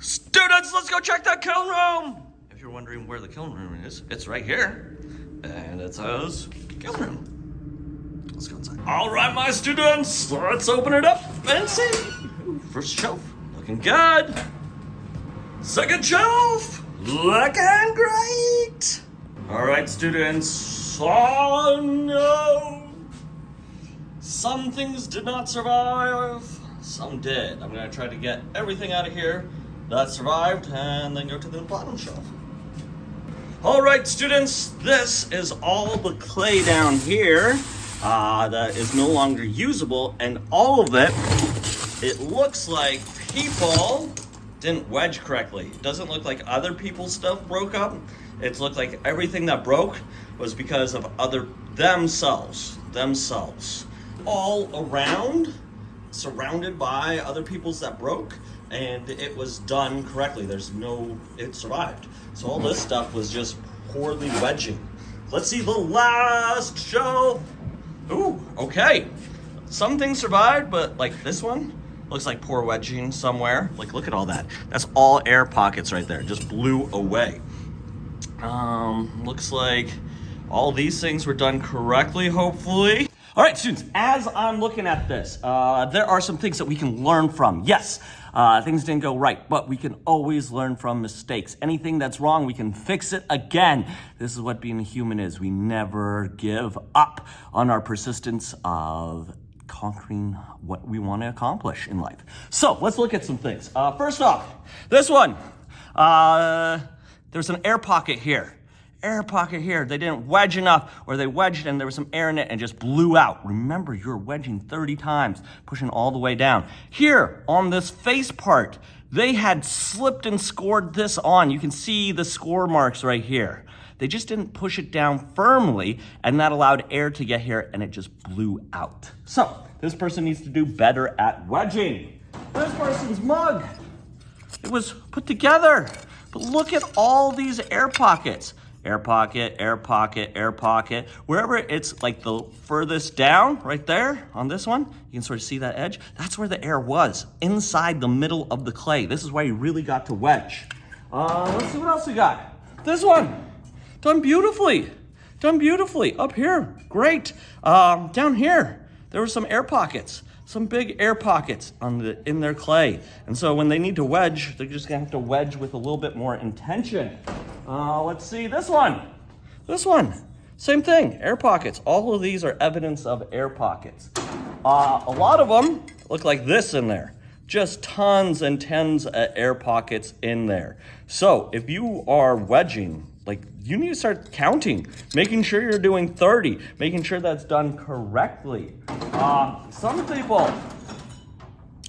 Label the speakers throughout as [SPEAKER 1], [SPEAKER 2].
[SPEAKER 1] Students, let's go check the kiln room! If you're wondering where the kiln room is, it's right here. And it says kiln room. Let's go inside. All right, my students, let's open it up and see. First shelf, looking good. Second shelf, looking great. All right, students, oh no. Some things did not survive, some did. I'm gonna try to get everything out of here that survived and then go to the bottom shelf. All right, students, this is all the clay down here that is no longer usable, and all of it looks like people didn't wedge correctly. It doesn't look like other people's stuff broke up. It looked like everything that broke was because of themselves, all around, surrounded by other people's that broke, and it was done correctly. It survived. So all this stuff was just poorly wedging. Let's see the last shelf. Ooh, okay. Some things survived, but like this one, looks like poor wedging somewhere. Like, look at all that. That's all air pockets right there. Just blew away. Looks like all these things were done correctly, hopefully. All right, students, as I'm looking at this, there are some things that we can learn from. Yes, things didn't go right, but we can always learn from mistakes. Anything that's wrong, we can fix it again. This is what being a human is. We never give up on our persistence of conquering what we want to accomplish in life. So let's look at some things. First off, this one, there's an air pocket here. Air pocket here. They didn't wedge enough, or they wedged and there was some air in it and just blew out. Remember, you're wedging 30 times, pushing all the way down. Here, on this face part, they had slipped and scored this on. You can see the score marks right here. They just didn't push it down firmly, and that allowed air to get here, and it just blew out. So, this person needs to do better at wedging. This person's mug, it was put together, but look at all these air pockets. Air pocket, air pocket, air pocket. Wherever it's like the furthest down, right there on this one, you can sort of see that edge. That's where the air was, inside the middle of the clay. This is where you really got to wedge. Let's see what else we got. This one, done beautifully. Done beautifully. Up here, great. Down here, there were some air pockets. Some big air pockets in their clay. And so when they need to wedge, they're just gonna have to wedge with a little bit more intention. Let's see this one. This one, same thing, air pockets. All of these are evidence of air pockets. A lot of them look like this in there. Just tons and tons of air pockets in there. So if you are wedging, like, you need to start counting, making sure you're doing 30, making sure that's done correctly. Some people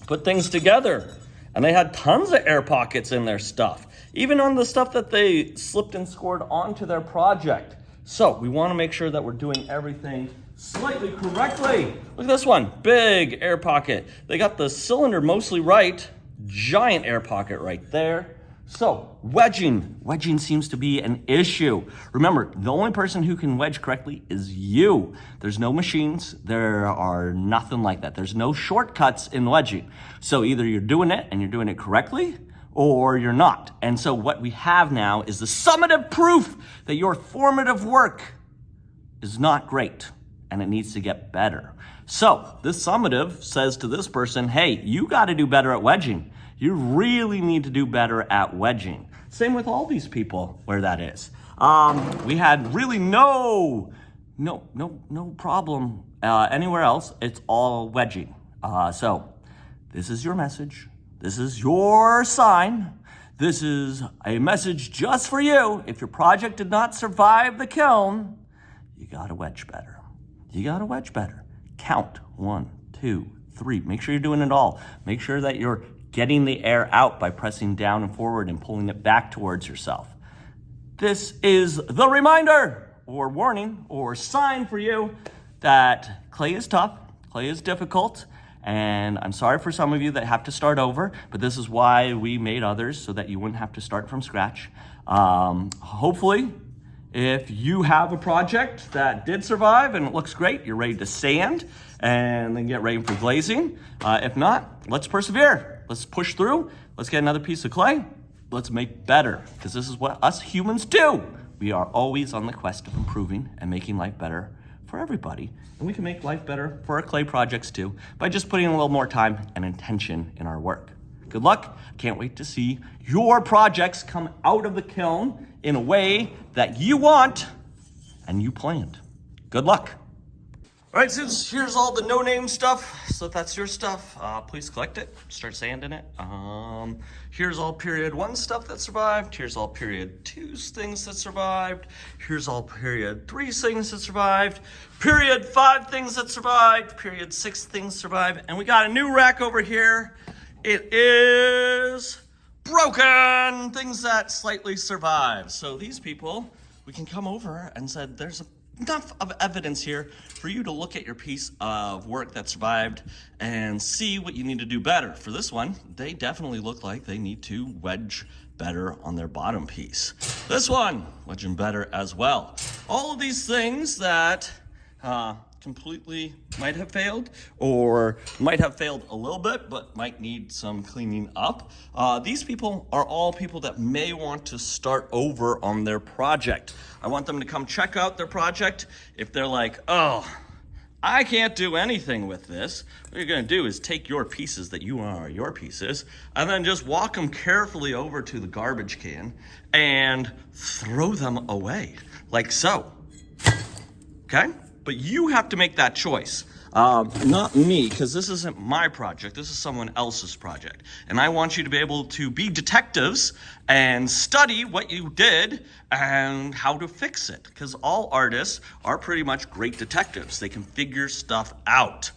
[SPEAKER 1] put things together and they had tons of air pockets in their stuff, even on the stuff that they slipped and scored onto their project. So we want to make sure that we're doing everything slightly correctly. Look at this one, big air pocket. They got the cylinder mostly right, giant air pocket right there. So wedging seems to be an issue. Remember, the only person who can wedge correctly is you. There's no machines, there are nothing like that. There's no shortcuts in wedging. So either you're doing it and you're doing it correctly, or you're not. And so what we have now is the summative proof that your formative work is not great and it needs to get better. So this summative says to this person, hey, you gotta do better at wedging. You really need to do better at wedging. Same with all these people where that is. We had really no problem anywhere else. It's all wedging. So this is your message. This is your sign. This is a message just for you. If your project did not survive the kiln, you gotta wedge better. You gotta wedge better. Count 1, 2, 3. Make sure you're doing it all. Make sure that you're getting the air out by pressing down and forward and pulling it back towards yourself. This is the reminder or warning or sign for you that clay is tough, clay is difficult, and I'm sorry for some of you that have to start over, but this is why we made others, so that you wouldn't have to start from scratch. Hopefully, if you have a project that did survive and it looks great, you're ready to sand and then get ready for glazing. If not, let's persevere. Let's push through. Let's get another piece of clay. Let's make better, because this is what us humans do. We are always on the quest of improving and making life better for everybody. And we can make life better for our clay projects too by just putting a little more time and intention in our work. Good luck. Can't wait to see your projects come out of the kiln in a way that you want and you planned. Good luck. All right, since here's all the no-name stuff, so if that's your stuff, please collect it, start sanding it. Here's all period 1 stuff that survived. Here's all period 2's things that survived. Here's all period 3's things that survived. Period 5 things that survived. Period 6 things survived. And we got a new rack over here. It is broken, things that slightly survive. So these people, we can come over and said, there's enough of evidence here for you to look at your piece of work that survived and see what you need to do better. For this one, they definitely look like they need to wedge better on their bottom piece. This one, wedging better as well. All of these things that completely might have failed or might have failed a little bit but might need some cleaning up. These people are all people that may want to start over on their project. I want them to come check out their project. If they're like, oh, I can't do anything with this, what you're gonna do is take your pieces that you are your pieces and then just walk them carefully over to the garbage can and throw them away, like so, okay? But you have to make that choice, not me, because this isn't my project, this is someone else's project. And I want you to be able to be detectives and study what you did and how to fix it, because all artists are pretty much great detectives. They can figure stuff out.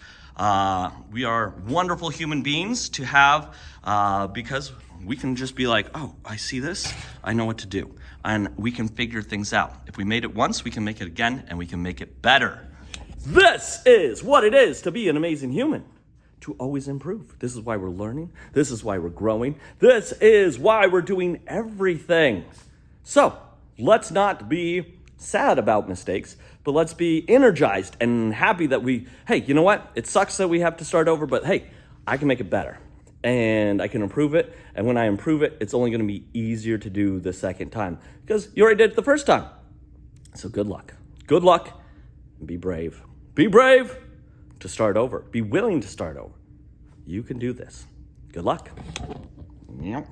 [SPEAKER 1] We are wonderful human beings to have, because we can just be like, oh, I see this, I know what to do. And we can figure things out. If we made it once, we can make it again, and we can make it better. This is what it is to be an amazing human, to always improve. This is why we're learning. This is why we're growing. This is why we're doing everything. So let's not be sad about mistakes, but let's be energized and happy that hey, you know what? It sucks that we have to start over, but hey, I can make it better. And I can improve it. And when I improve it, it's only gonna be easier to do the second time because you already did it the first time. So good luck. Good luck, and be brave. Be brave to start over. Be willing to start over. You can do this. Good luck. Yep.